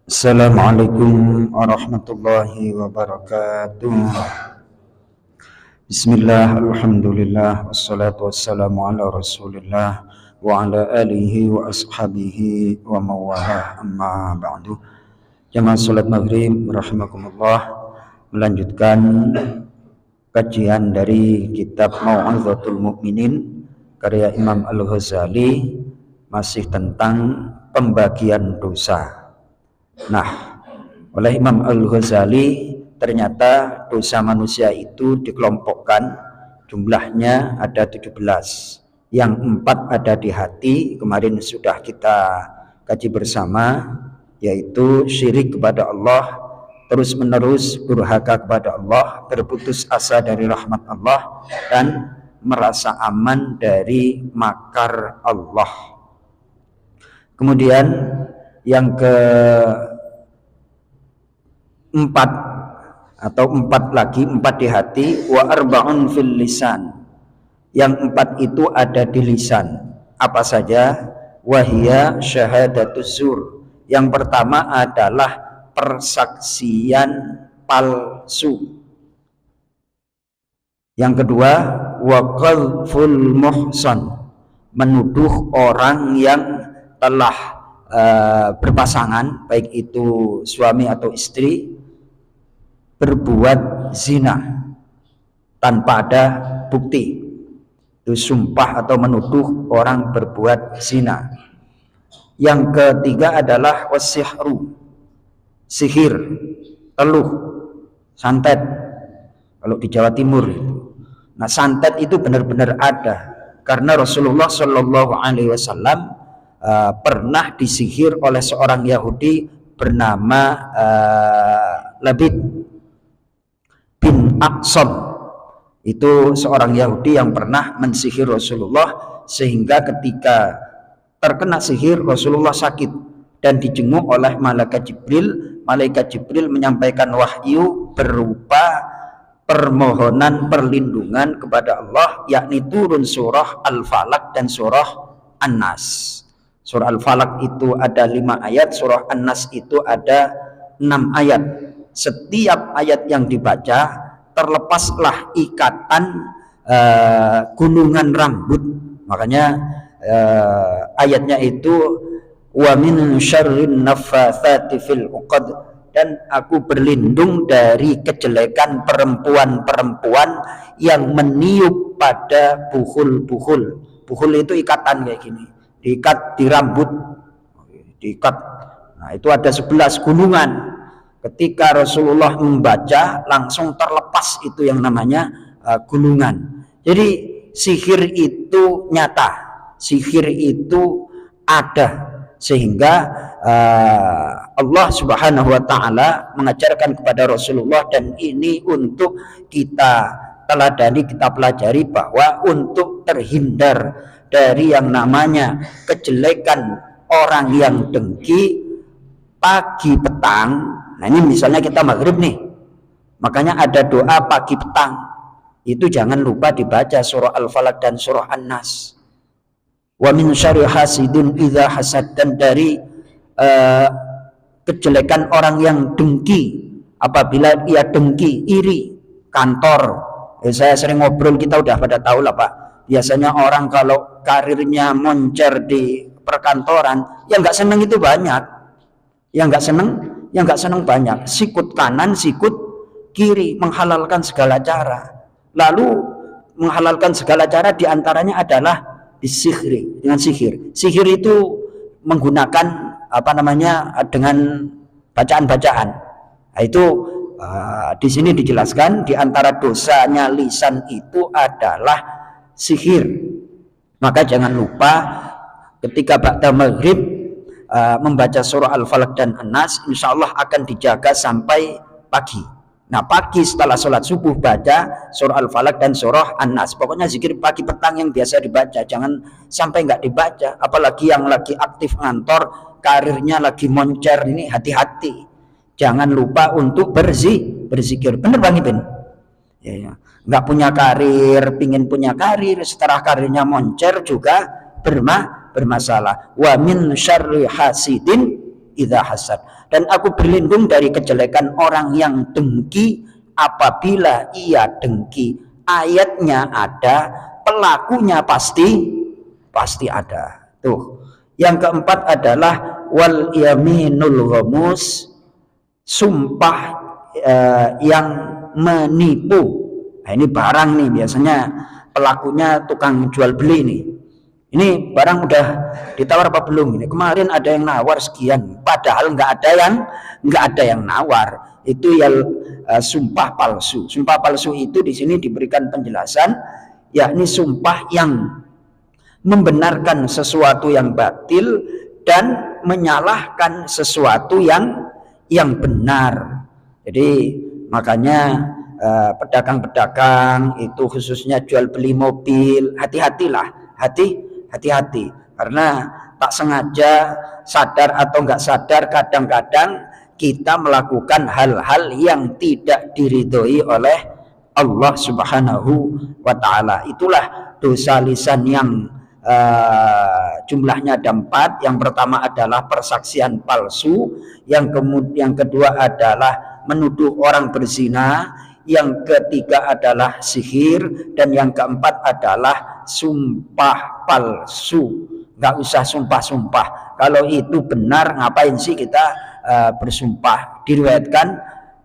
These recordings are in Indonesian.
Assalamualaikum warahmatullahi wabarakatuh. Bismillah, alhamdulillah, wassalatu wassalamu ala rasulillah wa ala alihi wa ashabihi wa mawalah, amma ba'du. Jamaah salat maghrib rahimakumullah, melanjutkan kajian dari kitab Mau'izatul Mu'minin karya Imam Al-Ghazali, masih tentang pembagian dosa. Nah, oleh Imam Al-Ghazali ternyata dosa manusia itu dikelompokkan, jumlahnya ada 17. Yang 4 ada di hati, kemarin sudah kita kaji bersama, yaitu syirik kepada Allah, terus menerus durhaka kepada Allah, berputus asa dari rahmat Allah, dan merasa aman dari makar Allah. Kemudian yang keempat atau 4 lagi, 4 di hati, wa arba'un fil lisan. Yang 4 itu ada di lisan. Apa saja? Wahia syahadatuz zur. Yang pertama adalah persaksian palsu. Yang kedua, wa qadhful muhsan, menuduh orang yang telah berpasangan, baik itu suami atau istri, berbuat zina tanpa ada bukti. Itu sumpah atau menuduh orang berbuat zina. Yang ketiga adalah wasihru, sihir, teluh, santet kalau di Jawa Timur itu. Nah, santet itu benar-benar ada karena Rasulullah Shallallahu Alaihi Wasallam pernah disihir oleh seorang Yahudi bernama Labid bin Aqsam. Itu seorang Yahudi yang pernah mensihir Rasulullah, sehingga ketika terkena sihir Rasulullah sakit dan dijenguk oleh malaikat Jibril. Malaikat Jibril menyampaikan wahyu berupa permohonan perlindungan kepada Allah, yakni turun surah Al-Falaq dan surah An-Nas. Surah Al-Falaq itu ada 5 ayat, surah An-Nas itu ada 6 ayat. Setiap ayat yang dibaca terlepaslah ikatan gunungan rambut. Makanya ayatnya itu wa min syarrin naffatsati fil 'uqad, dan aku berlindung dari kejelekan perempuan-perempuan yang meniup pada buhul-buhul. Buhul itu ikatan kayak gini, diikat di rambut, diikat. Nah, itu ada 11 gunungan. Ketika Rasulullah membaca, langsung terlepas itu yang namanya gunungan. Jadi sihir itu nyata, sihir itu ada, sehingga Allah Subhanahu wa taala mengajarkan kepada Rasulullah, dan ini untuk kita teladani, kita pelajari, bahwa untuk terhindar dari yang namanya kejelekan orang yang dengki, pagi petang. Nah, ini misalnya kita maghrib nih, makanya ada doa pagi petang, itu jangan lupa dibaca surah Al-Falaq dan surah An-Nas. Wa min syarri hasidin idza hasad, dan dari kejelekan orang yang dengki apabila ia dengki, iri. Kantor, saya sering ngobrol, kita udah pada tahu lah Pak, biasanya orang kalau karirnya moncer di perkantoran, yang nggak seneng itu banyak, yang nggak seneng banyak. Sikut kanan, sikut kiri, menghalalkan segala cara. Lalu menghalalkan segala cara diantaranya adalah disihri, dengan sihir. Sihir itu menggunakan dengan bacaan-bacaan. Nah, itu di sini dijelaskan diantara dosanya lisan itu adalah sihir. Maka jangan lupa ketika ba'da maghrib membaca surah Al-Falaq dan An-Nas, insya Allah akan dijaga sampai pagi. Nah, pagi setelah sholat subuh baca surah Al-Falaq dan surah An-Nas. Pokoknya zikir pagi petang yang biasa dibaca, jangan sampai nggak dibaca. Apalagi yang lagi aktif ngantor, karirnya lagi moncer, ini hati-hati. Jangan lupa untuk berzikir. Bener Bang Ibn? Ya. Nggak punya karir, pingin punya karir, setelah karirnya moncer juga bermasalah. Wa min syarri hasidin idza hasad. Dan aku berlindung dari kejelekan orang yang dengki apabila ia dengki. Ayatnya ada, pelakunya pasti ada. Tuh. Yang keempat adalah wal yaminul ghamus, sumpah yang menipu. Nah, ini barang nih, biasanya pelakunya tukang jual beli nih. Ini barang udah ditawar apa belum? Ini kemarin ada yang nawar sekian, padahal nggak ada yang nawar. Itu yang sumpah palsu. Sumpah palsu itu di sini diberikan penjelasan, yakni sumpah yang membenarkan sesuatu yang batil dan menyalahkan sesuatu yang benar. Jadi makanya pedagang-pedagang itu khususnya jual beli mobil, hati-hatilah, hati-hati, karena tak sengaja, sadar atau nggak sadar, kadang-kadang kita melakukan hal-hal yang tidak diridhoi oleh Allah Subhanahu wa Ta'ala. Itulah dosa lisan yang jumlahnya ada 4. Yang pertama adalah persaksian palsu, yang kedua adalah menuduh orang berzina, yang ketiga adalah sihir, dan yang keempat adalah sumpah palsu. Nggak usah sumpah-sumpah, kalau itu benar ngapain sih kita bersumpah. Diriwayatkan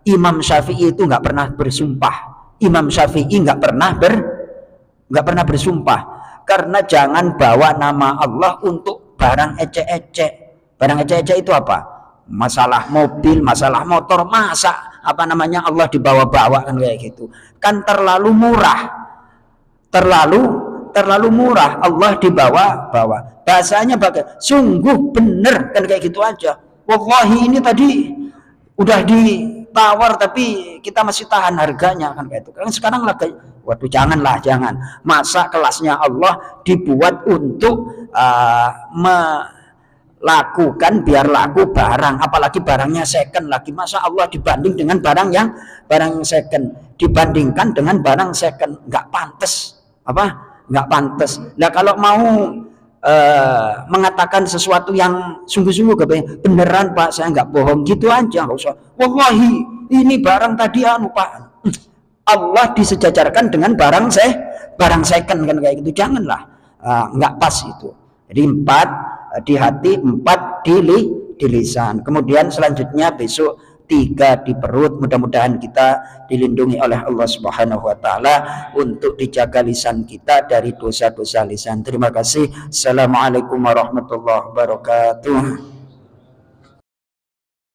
Imam Syafi'i itu nggak pernah bersumpah. Imam Syafi'i nggak pernah bersumpah, karena jangan bawa nama Allah untuk barang ecek-ecek. Barang ecek-ecek itu apa? Masalah mobil, masalah motor, masa Allah dibawa-bawa kan kayak gitu. Kan terlalu murah. Terlalu murah Allah dibawa-bawa. Bahasanya bagai sungguh bener kan kayak gitu aja. Wallahi ini tadi udah ditawar tapi kita masih tahan harganya kan kayak itu. Kan sekarang lagi, waduh jangan. Masa kelasnya Allah dibuat untuk melakukan biar laku barang, apalagi barangnya second lagi. Masa Allah dibanding dengan barang yang second, dibandingkan dengan barang second, nggak pantas. Nggak pantas. Nah kalau mau mengatakan sesuatu yang sungguh-sungguh beneran Pak, saya nggak bohong, gitu aja, nggak usah wallahi ini barang tadi Pak. Allah disejajarkan dengan barang second kan kayak gitu, janganlah, nggak pas itu. Jadi 4 di hati, 4 di lisan, kemudian selanjutnya besok 3 di perut. Mudah-mudahan kita dilindungi oleh Allah Subhanahu wa Ta'ala untuk dijaga lisan kita dari dosa-dosa lisan. Terima kasih. Assalamualaikum warahmatullahi wabarakatuh.